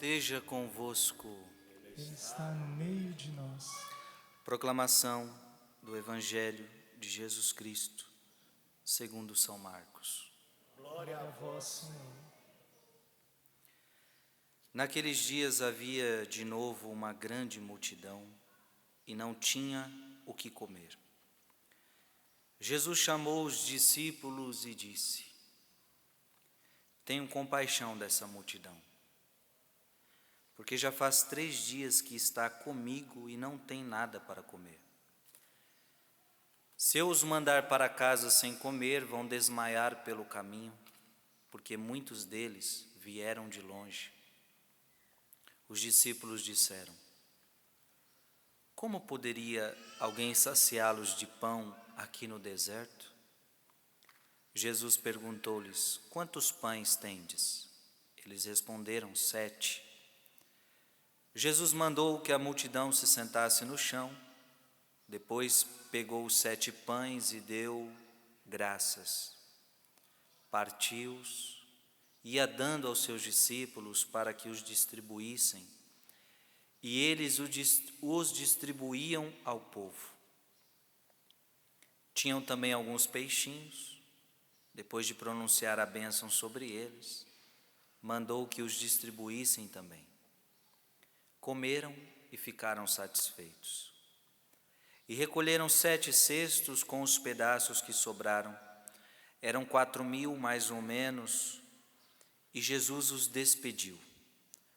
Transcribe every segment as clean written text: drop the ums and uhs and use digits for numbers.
esteja convosco. Ele está no meio de nós. Proclamação do Evangelho de Jesus Cristo, segundo São Marcos. Glória a vós, Senhor. Naqueles dias havia de novo uma grande multidão e não tinha o que comer. Jesus chamou os discípulos e disse: Tenho compaixão dessa multidão, porque já faz 3 dias que está comigo e não tem nada para comer. Se eu os mandar para casa sem comer, vão desmaiar pelo caminho, porque muitos deles vieram de longe. Os discípulos disseram: Como poderia alguém saciá-los de pão aqui no deserto? Jesus perguntou-lhes: Quantos pães tendes? Eles responderam: 7. Jesus mandou que a multidão se sentasse no chão. Depois pegou os 7 pães e deu graças. Partiu-os, ia dando aos seus discípulos para que os distribuíssem, e eles os distribuíam ao povo. Tinham também alguns peixinhos. Depois de pronunciar a bênção sobre eles, mandou que os distribuíssem também. Comeram e ficaram satisfeitos. E recolheram 7 cestos com os pedaços que sobraram. Eram 4.000 mais ou menos, e Jesus os despediu.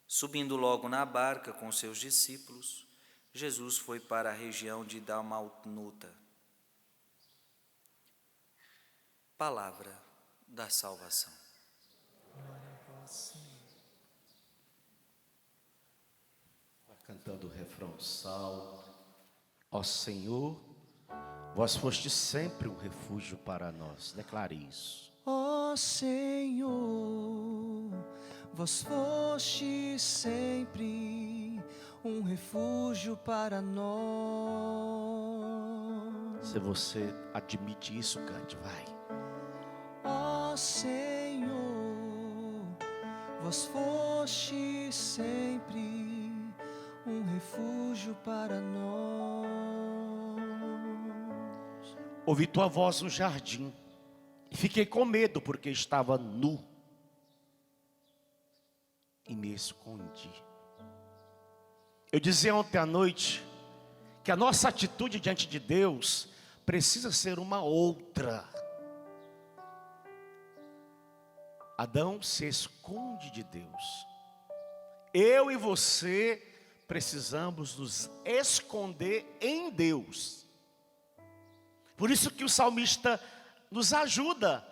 Subindo logo na barca com seus discípulos, Jesus foi para a região de Dalmanuta. Palavra da salvação. Glória a vós, Senhor. Cantando o refrão salmo. Ó Senhor, vós fostes sempre um refúgio para nós. Declare isso. Ó Senhor, vós fostes sempre um refúgio para nós. Se você admite isso, cante, vai. Ó Senhor, vós fostes sempre um refúgio para nós. Ouvi tua voz no jardim e fiquei com medo porque estava nu e me escondi. Eu dizia ontem à noite que a nossa atitude diante de Deus precisa ser uma outra. Adão se esconde de Deus. Eu e você precisamos nos esconder em Deus. Por isso que o salmista nos ajuda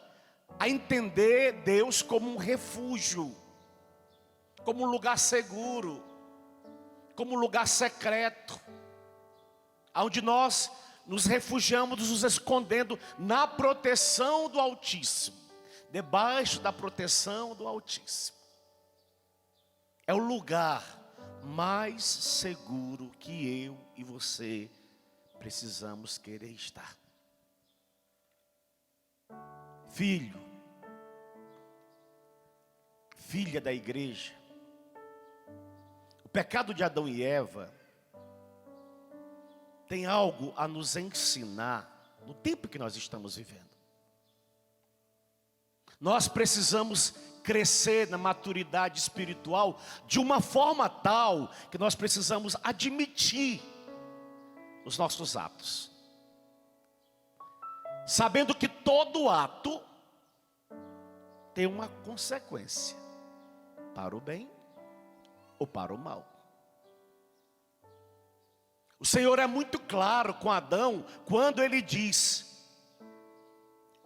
a entender Deus como um refúgio, como um lugar seguro, como um lugar secreto, onde nós nos refugiamos, nos escondendo na proteção do Altíssimo, debaixo da proteção do Altíssimo. É o lugar mais seguro que eu e você precisamos querer estar. Filho, filha da igreja, o pecado de Adão e Eva tem algo a nos ensinar no tempo que nós estamos vivendo. Nós precisamos crescer na maturidade espiritual de uma forma tal que nós precisamos admitir os nossos atos, sabendo que todo ato tem uma consequência, para o bem ou para o mal. O Senhor é muito claro com Adão quando ele diz: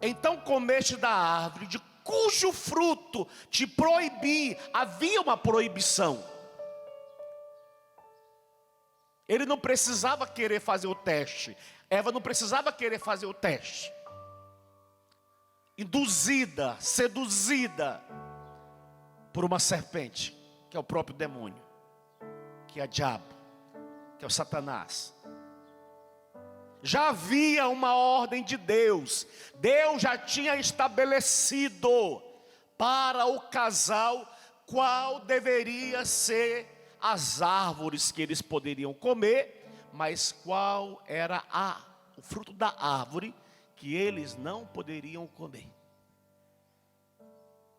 então comeste da árvore de cujo fruto te proibi. Havia uma proibição. Ele não precisava querer fazer o teste. Eva não precisava querer fazer o teste. Induzida, seduzida por uma serpente, que é o próprio demônio, que é o diabo, que é o Satanás. Já havia uma ordem de Deus. Deus já tinha estabelecido para o casal qual deveria ser as árvores que eles poderiam comer, mas qual era o fruto da árvore que eles não poderiam comer.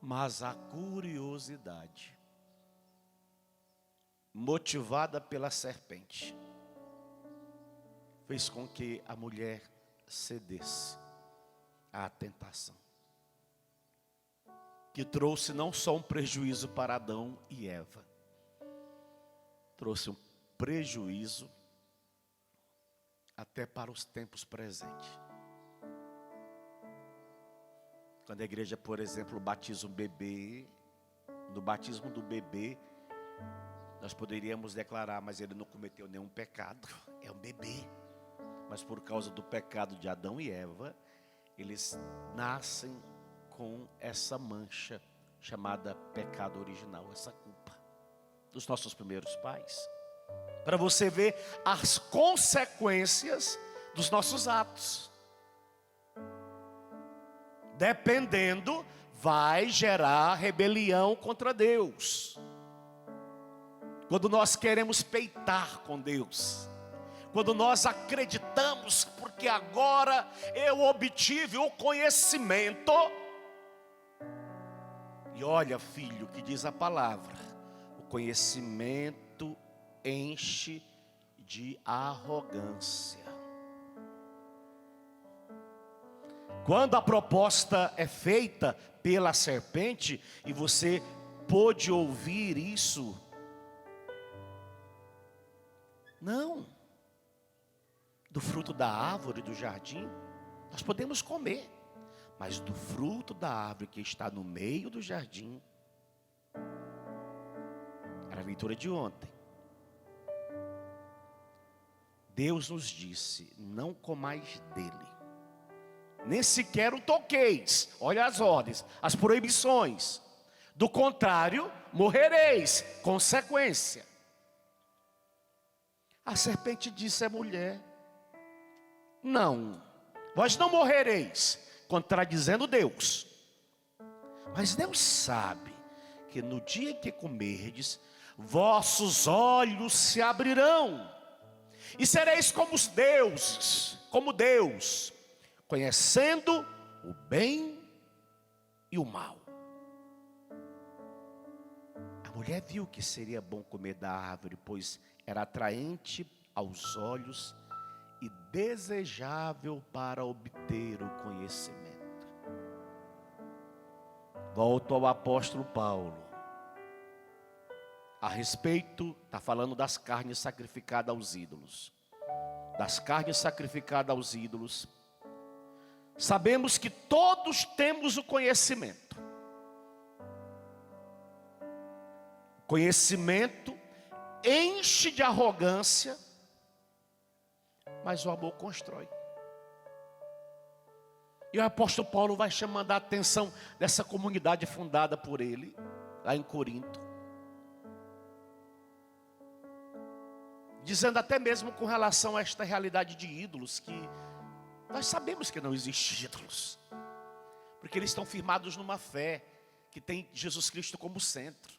Mas a curiosidade, motivada pela serpente, fez com que a mulher cedesse à tentação, que trouxe não só um prejuízo para Adão e Eva, trouxe um prejuízo até para os tempos presentes. Quando a igreja, por exemplo, batiza um bebê, no batismo do bebê, nós poderíamos declarar, mas ele não cometeu nenhum pecado, é um bebê. Mas por causa do pecado de Adão e Eva, eles nascem com essa mancha chamada pecado original, essa culpa dos nossos primeiros pais. Para você ver as consequências dos nossos atos. Dependendo, vai gerar rebelião contra Deus. Quando nós queremos peitar com Deus, quando nós acreditamos, porque agora eu obtive o conhecimento. E olha, filho, que diz a palavra, o conhecimento enche de arrogância. Quando a proposta é feita pela serpente, e você pôde ouvir isso, não, do fruto da árvore do jardim, nós podemos comer, mas do fruto da árvore que está no meio do jardim, era a leitura de ontem. Deus nos disse, não comais dele, nem sequer o toqueis. Olha as ordens, as proibições. Do contrário, morrereis. Consequência. A serpente disse à mulher, não, vós não morrereis, contradizendo Deus. Mas Deus sabe que no dia que comerdes, vossos olhos se abrirão, e sereis como os deuses, como Deus, conhecendo o bem e o mal. A mulher viu que seria bom comer da árvore, pois era atraente aos olhos e desejável para obter o conhecimento. Volto ao apóstolo Paulo. A respeito, está falando das carnes sacrificadas aos ídolos. Das carnes sacrificadas aos ídolos. Sabemos que todos temos o conhecimento. Conhecimento enche de arrogância, mas o amor constrói. E o apóstolo Paulo vai chamando a atenção dessa comunidade fundada por ele, lá em Corinto. Dizendo até mesmo com relação a esta realidade de ídolos, que nós sabemos que não existem ídolos, porque eles estão firmados numa fé que tem Jesus Cristo como centro.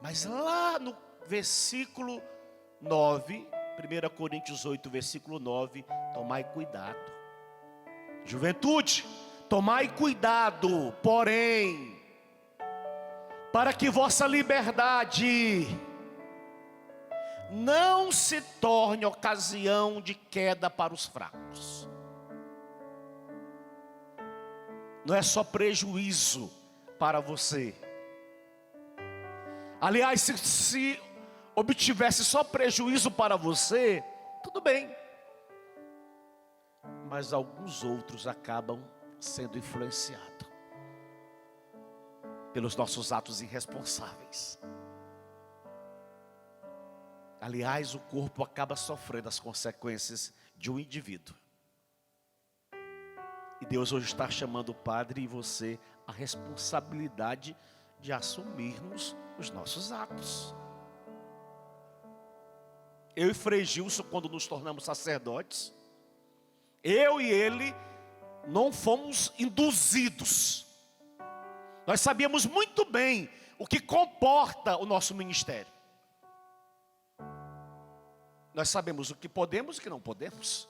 Mas lá no versículo 9, 1 Coríntios 8, versículo 9, tomai cuidado. Juventude, tomai cuidado, porém, para que vossa liberdade não se torne ocasião de queda para os fracos. Não é só prejuízo para você. Aliás, se obtivesse só prejuízo para você, tudo bem. Mas alguns outros acabam sendo influenciados pelos nossos atos irresponsáveis. Aliás, o corpo acaba sofrendo as consequências de um indivíduo. E Deus hoje está chamando o padre e você a responsabilidade de assumirmos os nossos atos. Eu e Frei Gilson, quando nos tornamos sacerdotes, eu e ele não fomos induzidos Nós sabíamos muito bem o que comporta o nosso ministério. Nós sabemos o que podemos e o que não podemos.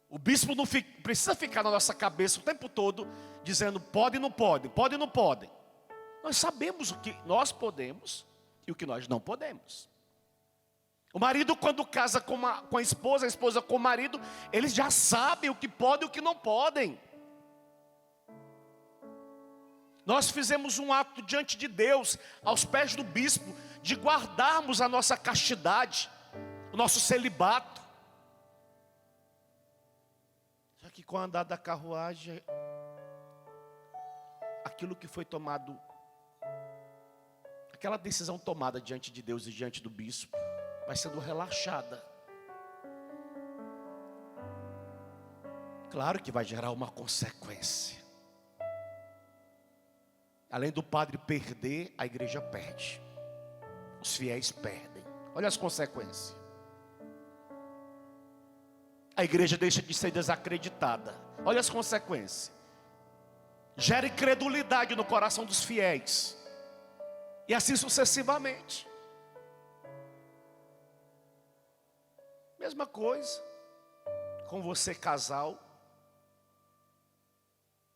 O bispo não precisa ficar na nossa cabeça o tempo todo dizendo pode e não pode, pode e não pode. Nós sabemos o que nós podemos e o que nós não podemos. O marido, quando casa com a esposa com o marido, eles já sabem o que podem e o que não podem. Nós fizemos um ato diante de Deus, aos pés do bispo, de guardarmos a nossa castidade, o nosso celibato. Só que com o andar da carruagem, aquilo que foi tomado, aquela decisão tomada diante de Deus e diante do bispo, vai sendo relaxada. Claro que vai gerar uma consequência. Além do padre perder, a igreja perde. Os fiéis perdem. Olha as consequências. A igreja deixa de ser desacreditada. Olha as consequências. Gera incredulidade no coração dos fiéis. E assim sucessivamente. Mesma coisa com você, casal.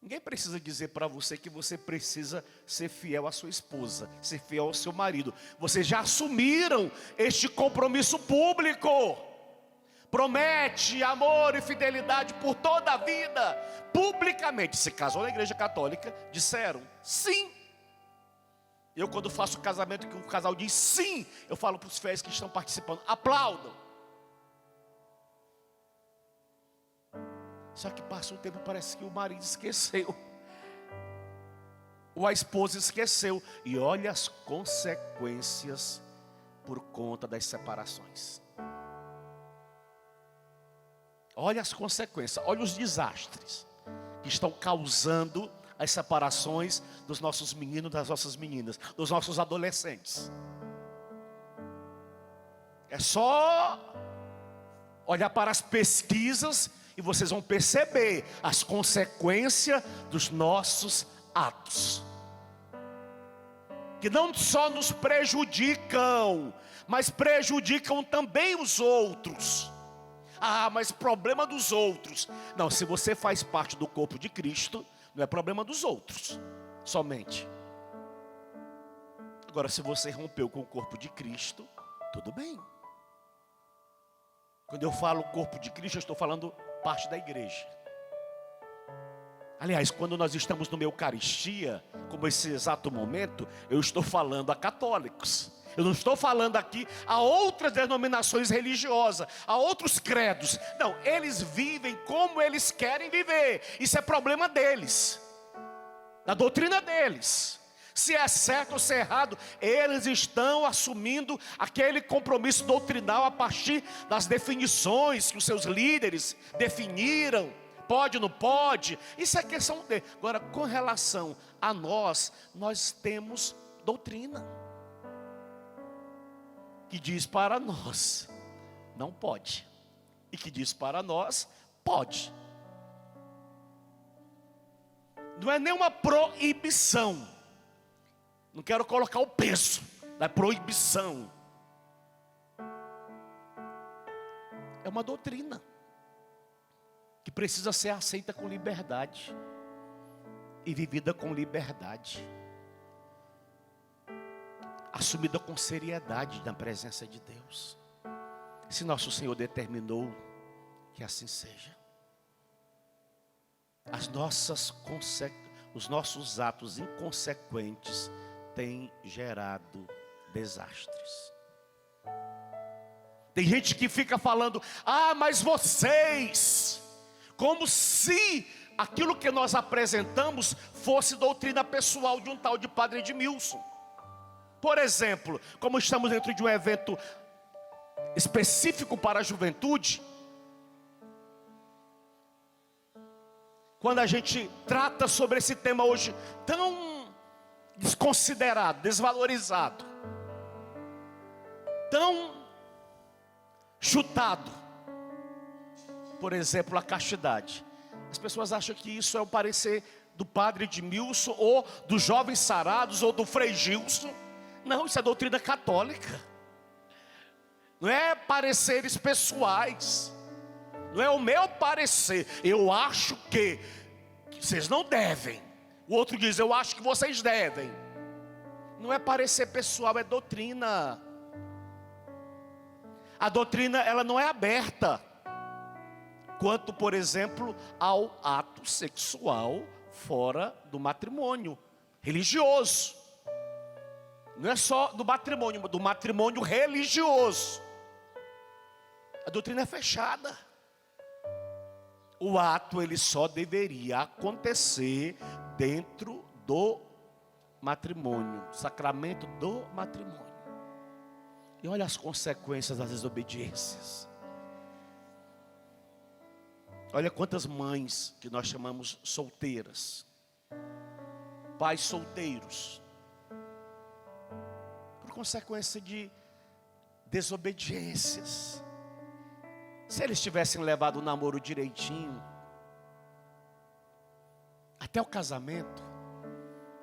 Ninguém precisa dizer para você que você precisa ser fiel à sua esposa, ser fiel ao seu marido. Vocês já assumiram este compromisso público. Promete amor e fidelidade por toda a vida. Publicamente, se casou na igreja católica, disseram sim. Eu, quando faço casamento que o casal diz sim, eu falo para os fiéis que estão participando, aplaudam. Só que passa um tempo, parece que o marido esqueceu. Ou a esposa esqueceu. E olha as consequências por conta das separações. Olha as consequências, olha os desastres que estão causando as separações dos nossos meninos, das nossas meninas, dos nossos adolescentes. É só olhar para as pesquisas e vocês vão perceber as consequências dos nossos atos. Que não só nos prejudicam, mas prejudicam também os outros. Ah, mas problema dos outros. Não, se você faz parte do corpo de Cristo, não é problema dos outros somente. Agora, se você rompeu com o corpo de Cristo, tudo bem. Quando eu falo corpo de Cristo, eu estou falando parte da igreja. Aliás, quando nós estamos numa Eucaristia, como esse exato momento, eu estou falando a católicos. Eu não estou falando aqui a outras denominações religiosas, a outros credos. Não, eles vivem como eles querem viver. Isso é problema deles, da doutrina deles. Se é certo ou se é errado, eles estão assumindo aquele compromisso doutrinal a partir das definições que os seus líderes definiram. Pode ou não pode, isso é questão dele. Agora, com relação a nós temos doutrina que diz para nós, não pode. E que diz para nós, pode. Não é nenhuma proibição. Não quero colocar o peso da proibição. É uma doutrina que precisa ser aceita com liberdade e vivida com liberdade, assumida com seriedade na presença de Deus. Se nosso Senhor determinou que assim seja, os nossos atos inconsequentes têm gerado desastres. Tem gente que fica falando, mas vocês, como se aquilo que nós apresentamos fosse doutrina pessoal de um tal de Padre Edmilson. Por exemplo, como estamos dentro de um evento específico para a juventude, quando a gente trata sobre esse tema hoje tão desconsiderado, desvalorizado, tão chutado, por exemplo, a castidade. As pessoas acham que isso é o parecer do padre Edmilson, ou dos jovens sarados, ou do Frei Gilson. Não, isso é doutrina católica. Não é pareceres pessoais. Não é o meu parecer. Eu acho que vocês não devem. O outro diz, eu acho que vocês devem. Não é parecer pessoal, é doutrina. A doutrina, ela não é aberta quanto, por exemplo, ao ato sexual fora do matrimônio religioso. Não é só do matrimônio religioso. A doutrina é fechada. O ato, ele só deveria acontecer dentro do matrimônio, sacramento do matrimônio. E olha as consequências das desobediências. Olha quantas mães que nós chamamos solteiras, pais solteiros, por consequência de desobediências. Se eles tivessem levado o namoro direitinho, até o casamento,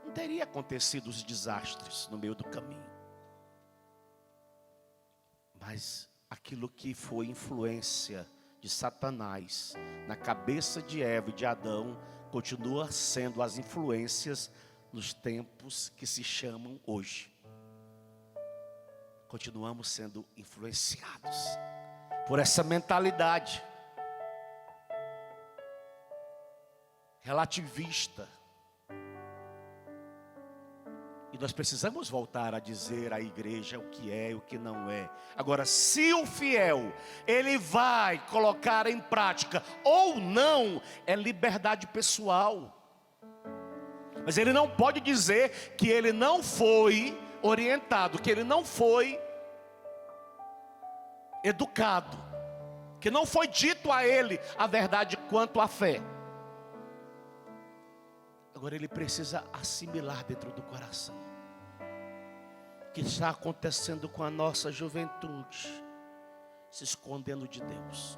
não teria acontecido os desastres no meio do caminho. Mas aquilo que foi influência de Satanás na cabeça de Eva e de Adão, continua sendo as influências nos tempos que se chamam hoje. Continuamos sendo influenciados por essa mentalidade relativista. E nós precisamos voltar a dizer à igreja o que é e o que não é. Agora, se o fiel, ele vai colocar em prática ou não, é liberdade pessoal. Mas ele não pode dizer que ele não foi orientado, que ele não foi educado, que não foi dito a ele a verdade quanto à fé. Agora ele precisa assimilar dentro do coração que está acontecendo com a nossa juventude, se escondendo de Deus,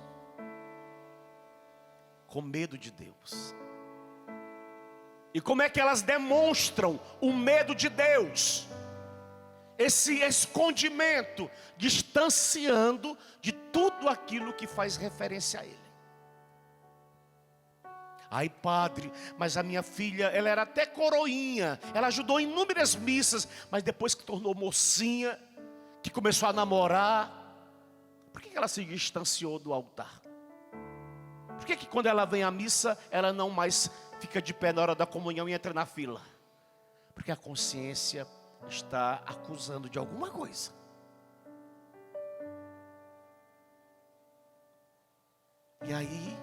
com medo de Deus. E como é que elas demonstram o medo de Deus? Esse escondimento, distanciando de tudo aquilo que faz referência a Ele. Ai, padre, mas a minha filha, ela era até coroinha, ela ajudou em inúmeras missas, mas depois que tornou mocinha, que começou a namorar, por que ela se distanciou do altar? Por que quando ela vem à missa, ela não mais fica de pé na hora da comunhão e entra na fila? Porque a consciência está acusando de alguma coisa. E aí,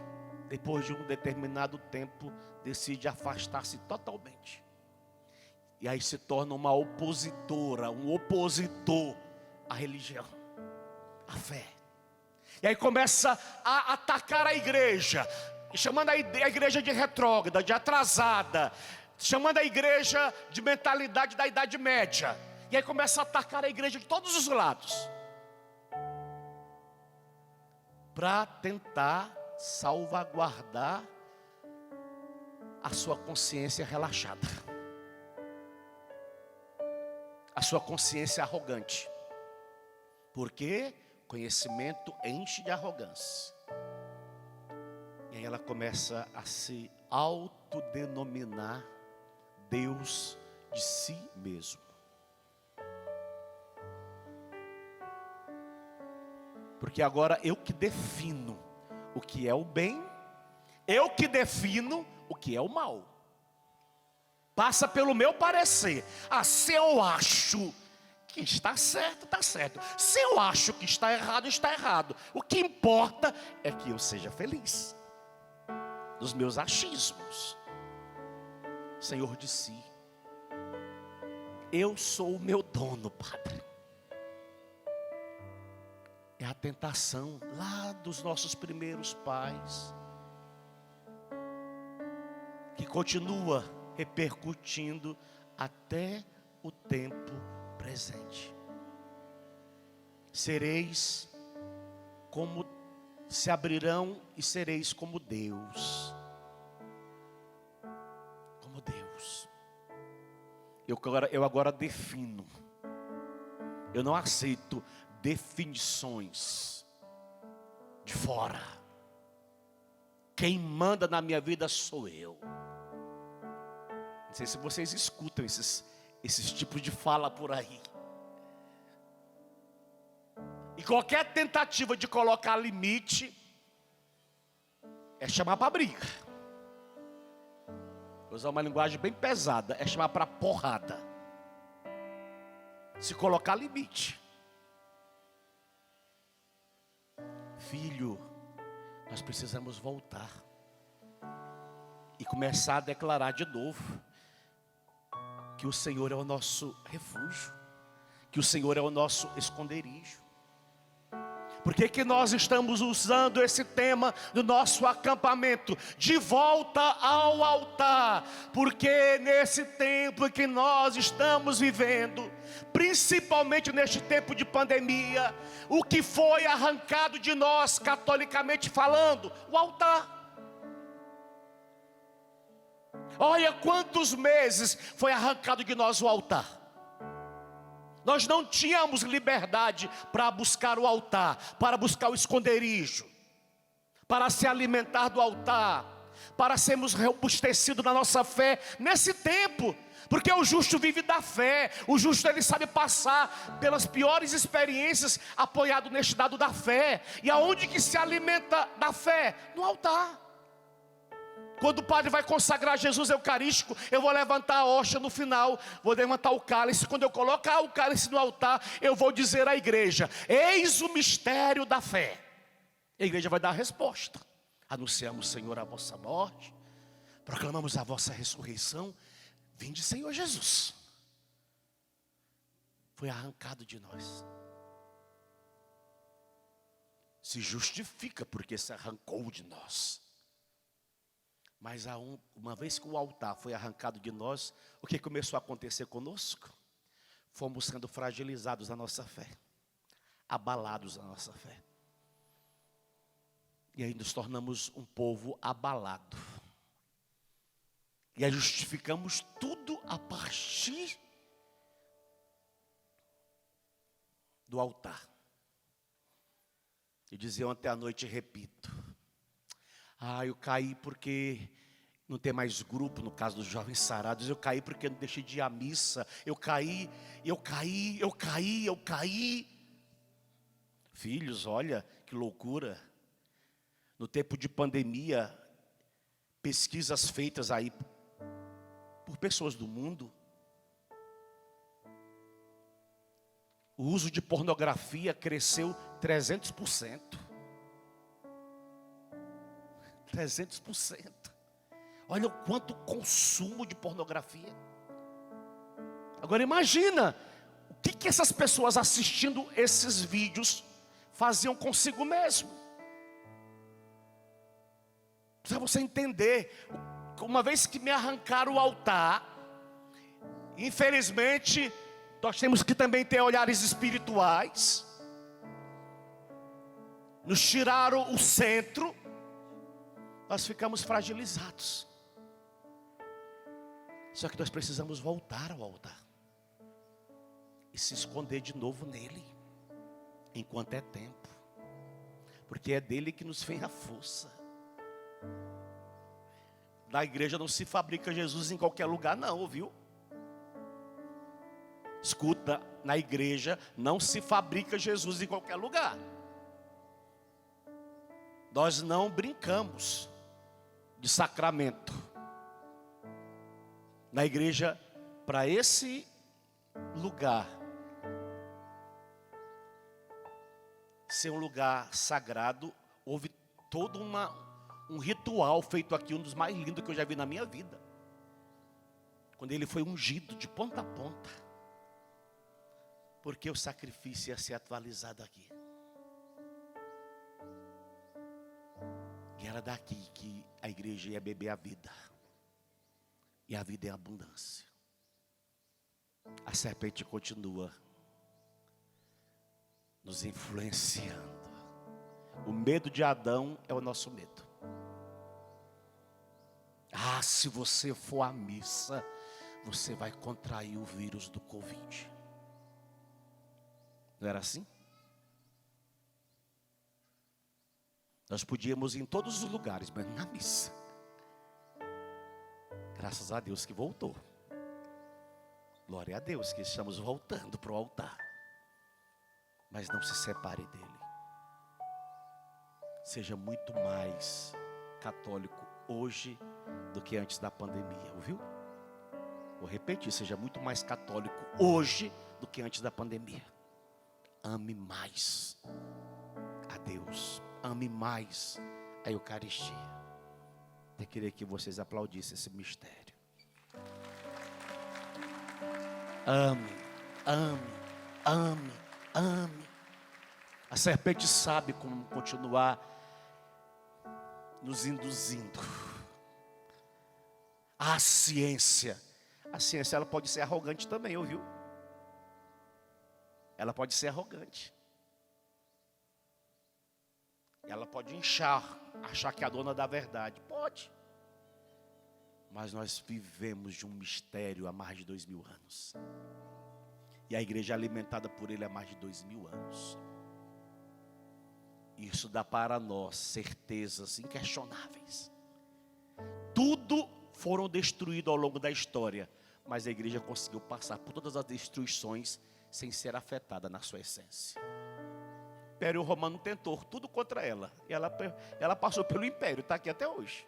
depois de um determinado tempo, decide afastar-se totalmente. E aí se torna uma opositora, um opositor à religião, à fé. E aí começa a atacar a igreja, chamando a igreja de retrógrada, de atrasada, chamando a igreja de mentalidade da Idade Média. E aí começa a atacar a igreja de todos os lados, para tentar salvaguardar a sua consciência relaxada, a sua consciência arrogante, porque conhecimento enche de arrogância. E aí ela começa a se autodenominar Deus de si mesmo. Porque agora eu que defino o que é o bem, eu que defino o que é o mal. Passa pelo meu parecer. Se eu acho que está certo, está certo. Se eu acho que está errado, está errado. O que importa é que eu seja feliz dos meus achismos. Senhor de si, eu sou o meu dono, Padre. É a tentação lá dos nossos primeiros pais, que continua repercutindo até o tempo presente. Sereis como, se abrirão e sereis como Deus. Deus. Eu agora defino. Eu não aceito definições de fora. Quem manda na minha vida sou eu. Não sei se vocês escutam esses tipos de fala por aí. E qualquer tentativa de colocar limite é chamar para briga. Vou usar uma linguagem bem pesada, é chamar para porrada. Se colocar limite. Filho, nós precisamos voltar e começar a declarar de novo que o Senhor é o nosso refúgio, que o Senhor é o nosso esconderijo. Por que nós estamos usando esse tema do nosso acampamento? De volta ao altar. Porque nesse tempo que nós estamos vivendo, principalmente neste tempo de pandemia, o que foi arrancado de nós, catolicamente falando? O altar. Olha quantos meses foi arrancado de nós o altar. Nós não tínhamos liberdade para buscar o altar, para buscar o esconderijo, para se alimentar do altar, para sermos robustecidos na nossa fé nesse tempo. Porque o justo vive da fé, o justo ele sabe passar pelas piores experiências apoiado neste dado da fé. E aonde que se alimenta da fé? No altar. Quando o padre vai consagrar Jesus eucarístico, eu vou levantar a hóstia no final, vou levantar o cálice. Quando eu colocar o cálice no altar, eu vou dizer à igreja: eis o mistério da fé. A igreja vai dar a resposta. Anunciamos, Senhor, a vossa morte, proclamamos a vossa ressurreição. Vinde, Senhor Jesus. Foi arrancado de nós. Se justifica porque se arrancou de nós. Mas uma vez que o altar foi arrancado de nós, o que começou a acontecer conosco? Fomos sendo fragilizados na nossa fé, abalados na nossa fé. E aí nos tornamos um povo abalado. E aí justificamos tudo a partir do altar. Eu dizia ontem à noite e repito: eu caí porque não tem mais grupo, no caso dos jovens sarados. Eu caí porque não deixei de ir à missa. Eu caí. Filhos, olha que loucura. No tempo de pandemia, pesquisas feitas aí por pessoas do mundo, o uso de pornografia cresceu 300%. 300%. Olha o quanto consumo de pornografia. Agora imagina o que essas pessoas assistindo esses vídeos faziam consigo mesmo. Para você entender, uma vez que me arrancaram o altar, infelizmente nós temos que também ter olhares espirituais. Nos tiraram o centro, nós ficamos fragilizados. Só que nós precisamos voltar ao altar e se esconder de novo nele, enquanto é tempo, porque é dele que nos vem a força. Na igreja não se fabrica Jesus em qualquer lugar não, viu? Escuta, na igreja não se fabrica Jesus em qualquer lugar. Nós não brincamos de sacramento. Na igreja, para esse lugar ser um lugar sagrado, houve todo um ritual feito aqui, um dos mais lindos que eu já vi na minha vida. Quando ele foi ungido de ponta a ponta, porque o sacrifício ia ser atualizado aqui. E era daqui que a igreja ia beber a vida. E a vida é abundância. A serpente continua nos influenciando. O medo de Adão é o nosso medo. Mas se você for à missa, você vai contrair o vírus do Covid. Não era assim? Nós podíamos ir em todos os lugares, mas na missa. Graças a Deus que voltou. Glória a Deus que estamos voltando para o altar. Mas não se separe dele. Seja muito mais católico hoje do que antes da pandemia, ouviu? Vou repetir, seja muito mais católico hoje do que antes da pandemia. Ame mais a Deus, ame mais a Eucaristia. Eu queria que vocês aplaudissem esse mistério. Ame, ame, ame, ame. A serpente sabe como continuar nos induzindo. A ciência ela pode ser arrogante também, ouviu? Ela pode ser arrogante. Ela pode achar que é a dona da verdade. Pode. Mas nós vivemos de um mistério há mais de 2000 anos. E a igreja é alimentada por ele há mais de 2000 anos. Isso dá para nós certezas inquestionáveis. Tudo foram destruídos ao longo da história, mas a igreja conseguiu passar por todas as destruições sem ser afetada na sua essência. O Império Romano tentou tudo contra ela, e ela passou pelo império, está aqui até hoje.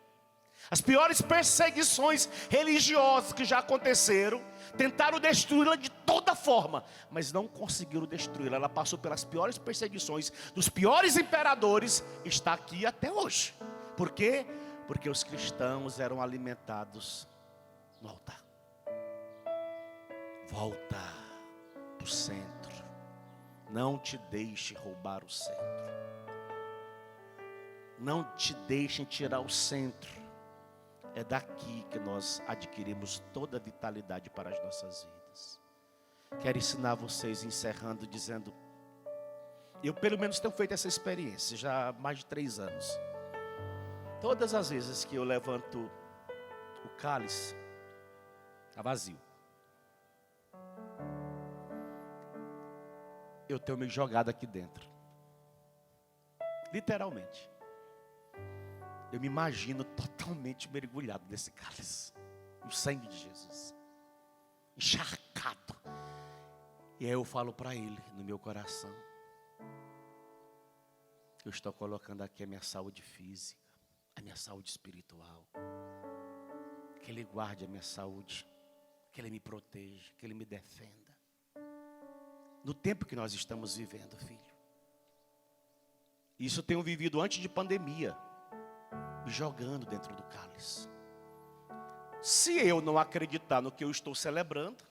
As piores perseguições religiosas que já aconteceram, tentaram destruí-la de toda forma, mas não conseguiram destruí-la. Ela passou pelas piores perseguições dos piores imperadores, está aqui até hoje. Por quê? Porque os cristãos eram alimentados no altar. Volta para o centro. Não te deixe roubar o centro. Não te deixem tirar o centro. É daqui que nós adquirimos toda a vitalidade para as nossas vidas. Quero ensinar vocês, encerrando, dizendo: eu pelo menos tenho feito essa experiência já há mais de 3 anos. Todas as vezes que eu levanto o cálice, está vazio. Eu tenho me jogado aqui dentro. Literalmente. Eu me imagino totalmente mergulhado nesse cálice. No sangue de Jesus. Encharcado. E aí eu falo para ele, no meu coração: eu estou colocando aqui a minha saúde física, a minha saúde espiritual. Que Ele guarde a minha saúde. Que Ele me proteja, que Ele me defenda. No tempo que nós estamos vivendo, filho. Isso eu tenho vivido antes de pandemia. Me jogando dentro do cálice. Se eu não acreditar no que eu estou celebrando,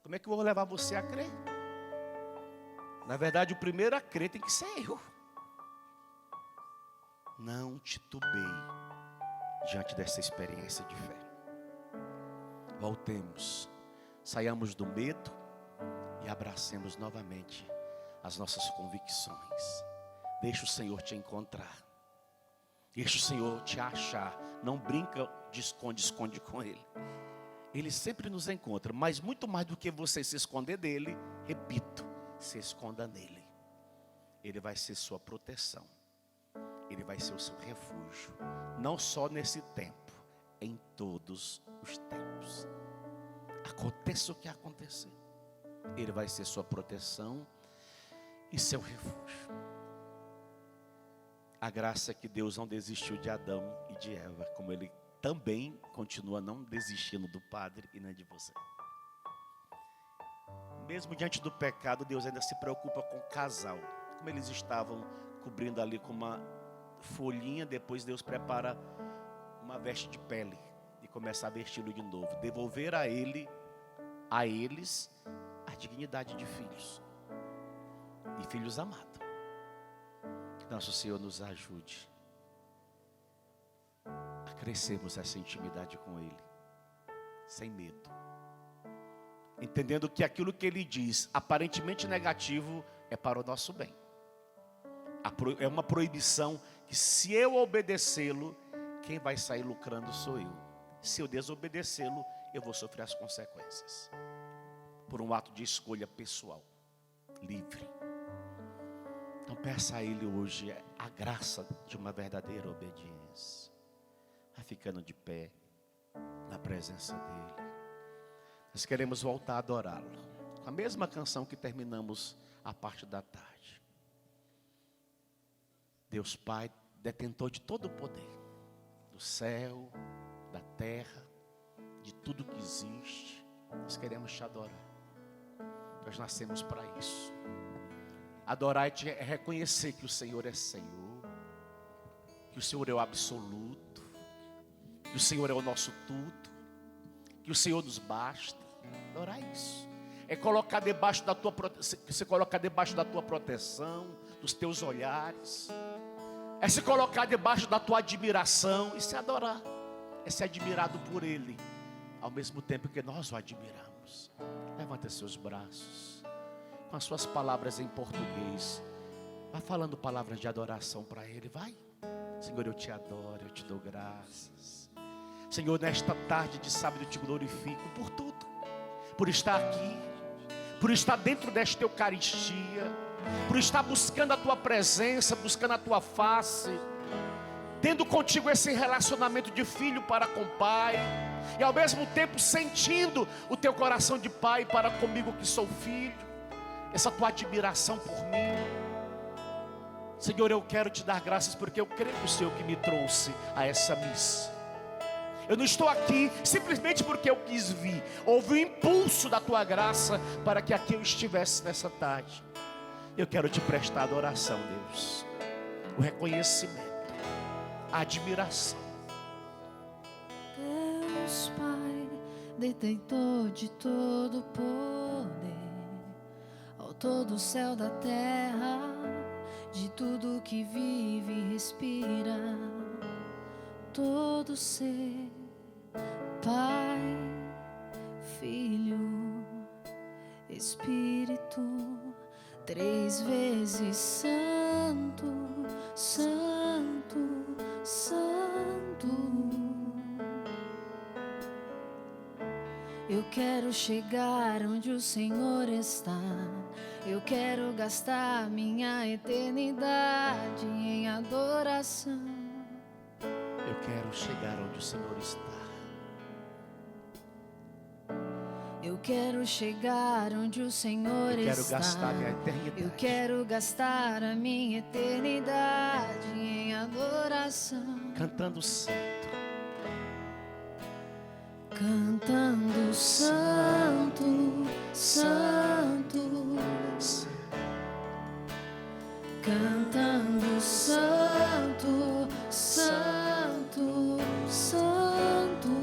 como é que eu vou levar você a crer? Na verdade, o primeiro a crer tem que ser eu. Não titubeie diante dessa experiência de fé. Voltemos, saiamos do medo e abracemos novamente as nossas convicções. Deixa o Senhor te encontrar. Deixa o Senhor te achar. Não brinca de esconde com Ele. Ele sempre nos encontra, mas muito mais do que você se esconder dele, repito, se esconda nele. Ele vai ser sua proteção. Ele vai ser o seu refúgio. Não só nesse tempo, em todos os tempos. Aconteça o que acontecer, Ele vai ser sua proteção e seu refúgio. A graça é que Deus não desistiu de Adão e de Eva, como Ele também continua não desistindo do Padre e nem de você. Mesmo diante do pecado, Deus ainda se preocupa com o casal. Como eles estavam cobrindo ali com uma folhinha, depois Deus prepara uma veste de pele e começa a vesti-lo de novo. Devolver a eles, a dignidade de filhos. E filhos amados. Que nosso Senhor nos ajude a crescermos essa intimidade com Ele, sem medo. Entendendo que aquilo que Ele diz, aparentemente negativo, é para o nosso bem. É uma proibição que, se eu obedecê-lo, quem vai sair lucrando sou eu. Se eu desobedecê-lo, eu vou sofrer as consequências. Por um ato de escolha pessoal, livre. Então peça a Ele hoje a graça de uma verdadeira obediência. Vai ficando de pé na presença dEle. Nós queremos voltar a adorá-lo. Com a mesma canção que terminamos a parte da tarde. Deus Pai, detentor de todo o poder. Do céu, da terra, de tudo que existe. Nós queremos te adorar. Nós nascemos para isso. Adorar-te é reconhecer que o Senhor é Senhor, que o Senhor é o absoluto, que o Senhor é o nosso tudo, que o Senhor nos basta. Adorar isso é colocar debaixo da tua se colocar debaixo da tua proteção, dos teus olhares, é se colocar debaixo da tua admiração. Isso é adorar, é ser admirado por Ele, ao mesmo tempo que nós o admiramos. Levanta seus braços, com as suas palavras em português, vai falando palavras de adoração para Ele, vai. Senhor, eu te adoro, eu te dou graças. Senhor, nesta tarde de sábado eu te glorifico por tudo, por estar aqui, por estar dentro desta Eucaristia, por estar buscando a tua presença, buscando a tua face, tendo contigo esse relacionamento de filho para com o Pai, e ao mesmo tempo sentindo o teu coração de pai para comigo que sou filho, essa tua admiração por mim. Senhor, eu quero te dar graças porque eu creio que o Senhor que me trouxe a essa missa. Eu não estou aqui simplesmente porque eu quis vir. Houve um impulso da tua graça para que aqui eu estivesse nessa tarde. Eu quero te prestar adoração, Deus, o reconhecimento, a admiração. Deus Pai, detentor de todo poder, autor do céu, da terra, de tudo que vive e respira, todo ser, Pai, Filho, Espírito, três vezes santo, santo, santo. Eu quero chegar onde o Senhor está. Eu quero gastar minha eternidade em adoração. Eu quero chegar onde o Senhor está. Eu quero chegar onde o Senhor Eu quero está. gastar minha eternidade. Eu quero gastar a minha eternidade em adoração. Cantando santo, Cantando santo, santo. Cantando santo, santo, santo.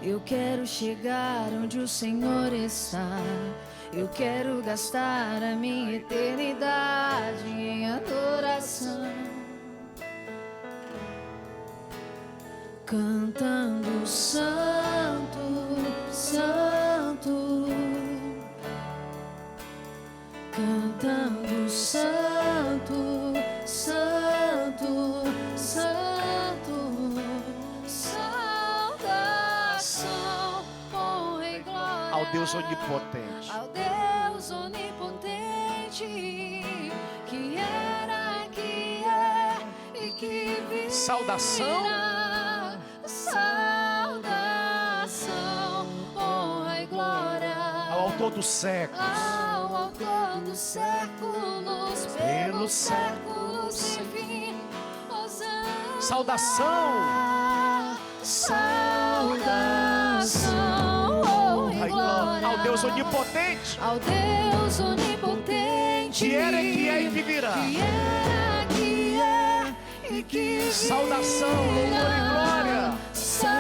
Eu quero chegar onde o Senhor está. Eu quero gastar a minha eternidade em adoração. Cantando santo, santo. Cantando santo, santo, santo. Saudação, honra e glória ao Deus onipotente, ao Deus onipotente, que era, que é e que virá. saudação Saudação, honra e glória ao autor dos séculos, ao autor dos séculos, pelos séculos sem fim. Hosana. saudação, Saudação, honra e glória ao Deus onipotente, ao Deus onipotente, que era, que é e que virá. que era, que é e que virá. Saudação, louvor e glória Saudação,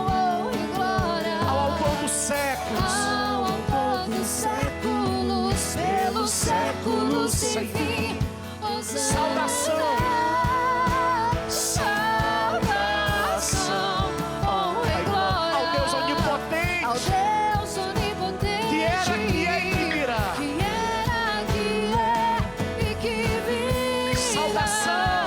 honra e glória ao autor dos séculos, ao autor dos séculos, pelos séculos sem fim. Hosana. saudação, Saudação, honra e glória ao Deus onipotente, ao Deus onipotente, que era, que é e que virá. que era, que é e que virá. Saudação,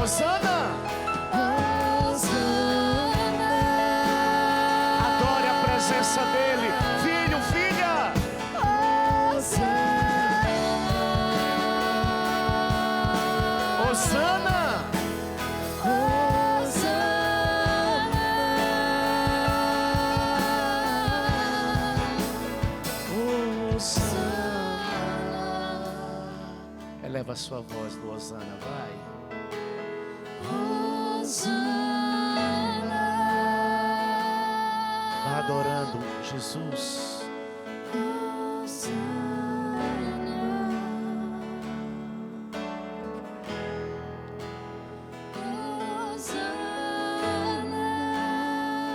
Hosana. Hosana. Adore a presença dele. Filho, filha. Hosana. Eleva a sua voz do Hosana, vai. Vá adorando Jesus.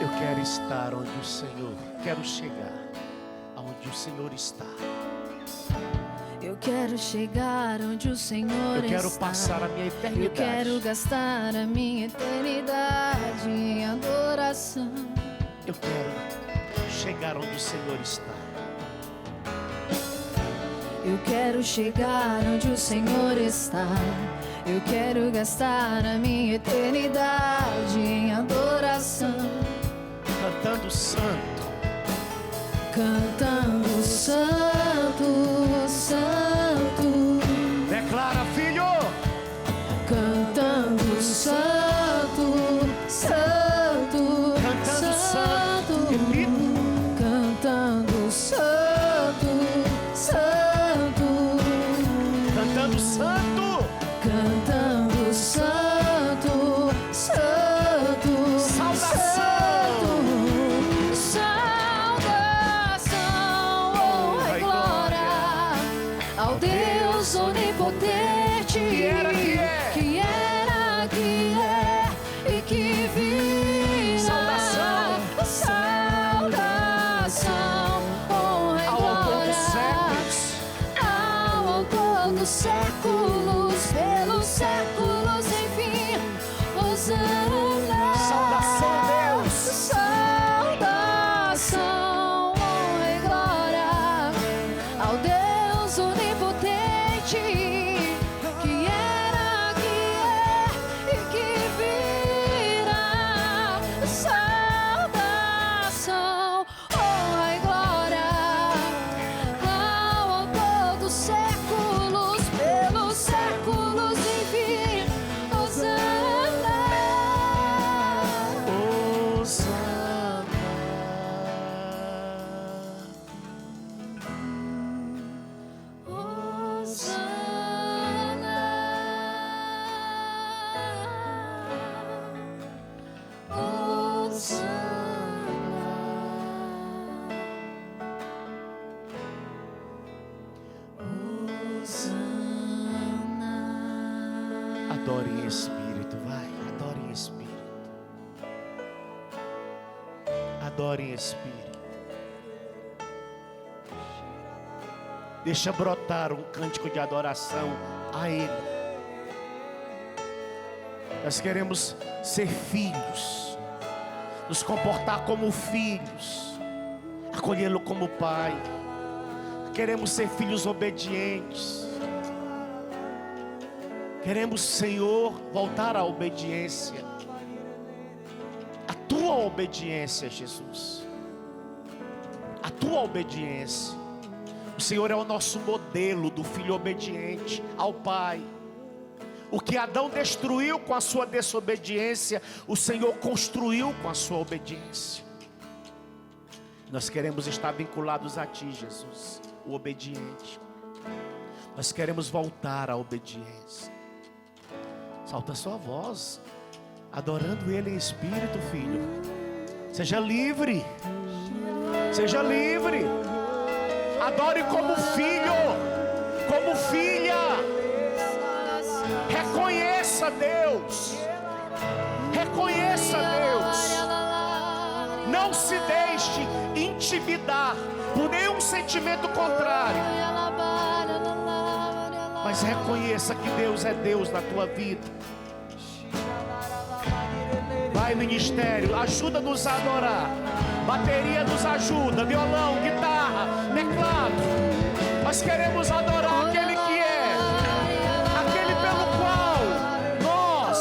Eu quero estar onde o Senhor, quero chegar aonde o Senhor está. Eu quero chegar onde o Senhor está. Eu quero passar a minha eternidade. Eu quero gastar a minha eternidade em adoração. Eu quero chegar onde o Senhor está. Eu quero chegar onde o Senhor está. Eu quero gastar a minha eternidade em adoração. Cantando santo. Cantando santo, santo. Declara, filho. Cantando santo, santo, Cantando santo. cantando santo, santo, Cantando santo. cantando santo, santo, Saudação. saudação, honra e glória ao Deus onipotente, Que era, que é. que era, que é e que virá. Saudação. Saudação, honra e Ao autor glória dos séculos. ao autor dos séculos, pelos séculos, enfim. Hosana. Saudação, Deus. Saudação, honra e glória ao Deus onipotente, que era, que é e que virá. Saudação, honra e glória ao autor dos séculos, pelos séculos, enfim. Hosana. Adore em espírito, vai. Adore em espírito. Adore em espírito. Deixa brotar um cântico de adoração a Ele. Nós queremos ser filhos, nos comportar como filhos, acolhê-lo como Pai. Queremos ser filhos obedientes. Queremos, Senhor, voltar à obediência. A tua obediência, Jesus. A tua obediência. O Senhor é o nosso modelo do filho obediente ao Pai. O que Adão destruiu com a sua desobediência, o Senhor construiu com a sua obediência. Nós queremos estar vinculados a Ti, Jesus, o obediente. Nós queremos voltar à obediência. Salta a sua voz, adorando Ele em espírito, filho. Seja livre. Seja livre. Adore como filho, como filha. Reconheça Deus. Reconheça Deus. Não se deixe intimidar por nenhum sentimento contrário. Mas reconheça que Deus é Deus na tua vida. Vai, ministério, ajuda-nos a adorar. Bateria nos ajuda, violão, guitarra, teclado. Nós queremos adorar aquele que é, aquele pelo qual nós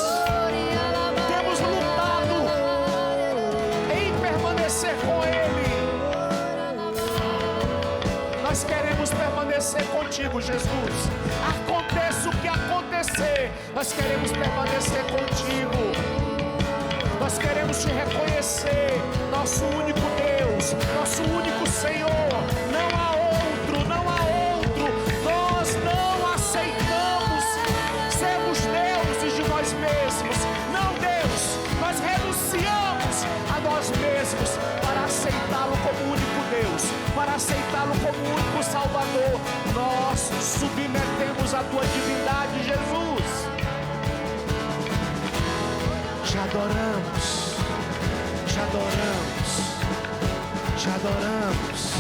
Nós queremos permanecer contigo, Jesus. Aconteça o que acontecer, nós queremos permanecer contigo. Nós queremos te reconhecer, nosso único Deus, nosso único Senhor. Não há outro, não há outro. Nós não aceitamos sermos deuses de nós mesmos. Não, Deus, nós renunciamos a nós mesmos para aceitá-lo como único Deus, para aceitá-lo como único Salvador. Nós submetemos a tua divindade, Jesus. Te adoramos, te adoramos, te adoramos.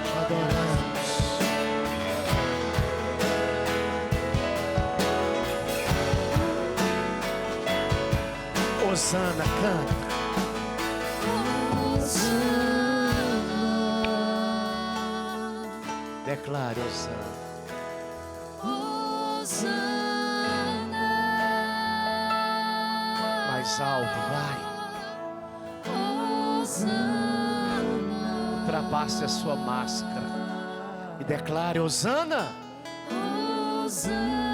Te adoramos. Hosana, canta. Declare Hosana. Mais alto, vai. Ultrapasse a sua máscara e declare Hosana. Hosana.